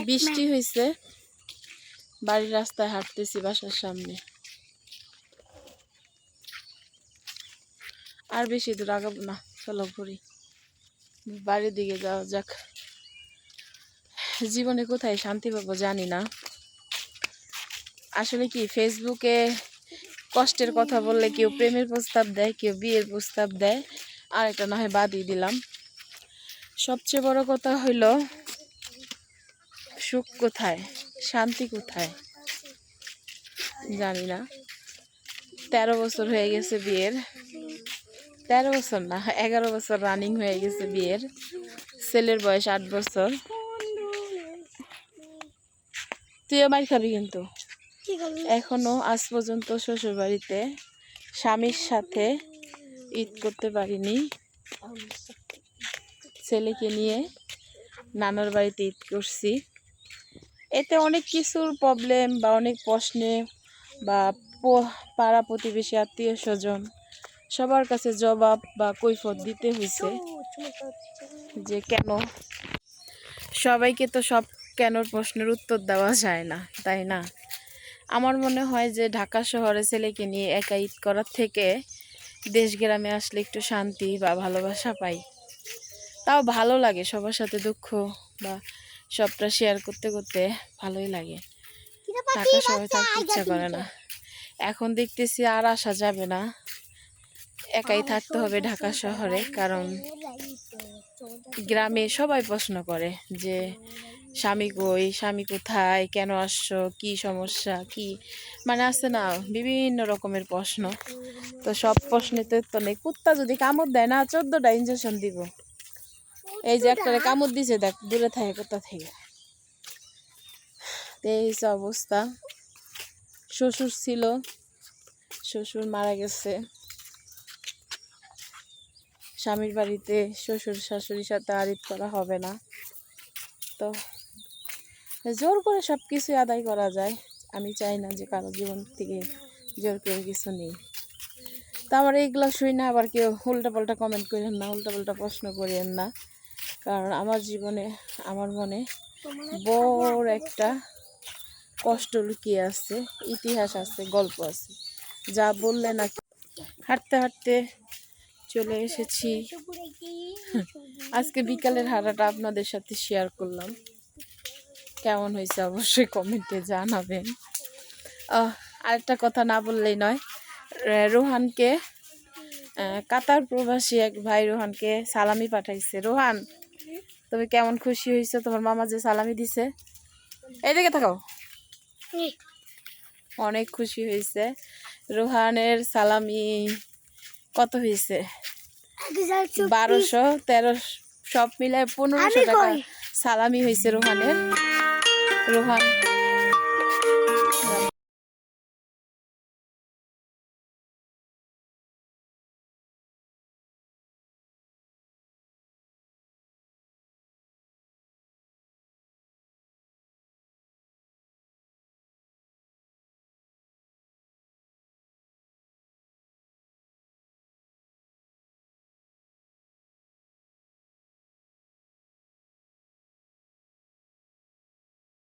বৃষ্টি হয়েছে, বাড়ির রাস্তায় হাঁটতেছি বাসার সামনে। আর বেশি দূর আগাবো না, চলো ঘুরি, বাড়ির দিকে যাওয়া যাক। জীবনে কোথায় শান্তি পাবো জানি না। আসলে কি, ফেসবুকে কষ্টের কথা বললে কেউ প্রেমের প্রস্তাব দেয়, কেউ বিয়ের প্রস্তাব দেয়, আর এটা না হয় বাদই দিলাম। সবচেয়ে বড় কথা হইল সুখ কোথায়, শান্তি কোথায় জানি না। 13 বছর হয়ে গেছে বিয়ের, 13 বছর না 11 বছর রানিং হয়ে গেছে বিয়ের। ছেলের বয়স 8 বছর। তুইও মার খাবি কিন্তু। এখনো আজ পর্যন্ত শ্বশুর বাড়িতে স্বামীর সাথে ঈদ করতে পারিনি। ছেলেকে নিয়ে নানার বাড়িতে ঈদ করছি। এতে অনেক কিছুর প্রবলেম বা অনেক প্রশ্নে বা পাড়া প্রতিবেশী আত্মীয় স্বজন সবার কাছে জবাব বা কৈফিয়ত দিতে হয়েছে যে কেন। সবাইকে তো সব কেনর প্রশ্নের উত্তর দেওয়া যায় না, তাই না? আমার মনে হয় যে ঢাকা শহরে ছেলেকে নিয়ে একা ঈদ করার থেকে দেশ গ্রামে আসলে একটু শান্তি বা ভালোবাসা পাই। তাও ভালো লাগে, সবার সাথে দুঃখ বা সবটা শেয়ার করতে করতে ভালোই লাগে। ঢাকা শহরে থাকতে ইচ্ছা করে না। এখন দেখতেছি আর আসা যাবে না, একাই থাকতে হবে ঢাকা শহরে। কারণ গ্রামে সবাই প্রশ্ন করে যে স্বামী কই, স্বামী কোথায়, কেন আসছো, কি সমস্যা, কি মানে আছে না বিভিন্ন রকমের প্রশ্ন। তো সব প্রশ্নের তো নেই। কুত্তা যদি কামড় দেয় না 14টা ইঞ্জেকশন দিব। এই যে একটা কামড় দিছে, দেখ দূরে থাকে কোথা থেকে। এই অবস্থা। শ্বশুর ছিল, শ্বশুর মারা গেছে। স্বামীর বাড়িতে শ্বশুর শাশুড়ির সাথে আর ঈদ করা হবে না। তো জোর করে সব কিছু আদায় করা যায়। আমি চাই না যে কারো জীবন থেকে জোর করে কিছু নেই। তা আমার এইগুলো শুই না আবার কেউ উল্টাপাল্টা কমেন্ট করেন না, উল্টাপাল্টা প্রশ্ন করেন না। কারণ আমার জীবনে, আমার মনে বড় একটা কষ্ট লুকিয়ে আছে, ইতিহাস আছে, গল্প আছে, যা বললে না। হাঁটতে হাঁটতে চলে এসেছি। আজকে বিকালের হাঁটাটা আপনাদের সাথে শেয়ার করলাম। কেমন হয়েছে অবশ্যই কমেন্টে জানাবেন। আরেকটা কথা না বললেই নয়, রোহানকে কাতার প্রবাসী এক ভাই রোহানকে সালামি পাঠাইছে। রোহান, তুমি কেমন খুশি হয়েছো তোমার মামা যে সালামি দিছে? এইদিকে থাকো। অনেক খুশি হয়েছে। রোহানের সালামি কত হয়েছে? 1200, 1300 সব মিলায় 1500 টাকা সালামি হয়েছে রোহানের। রোহান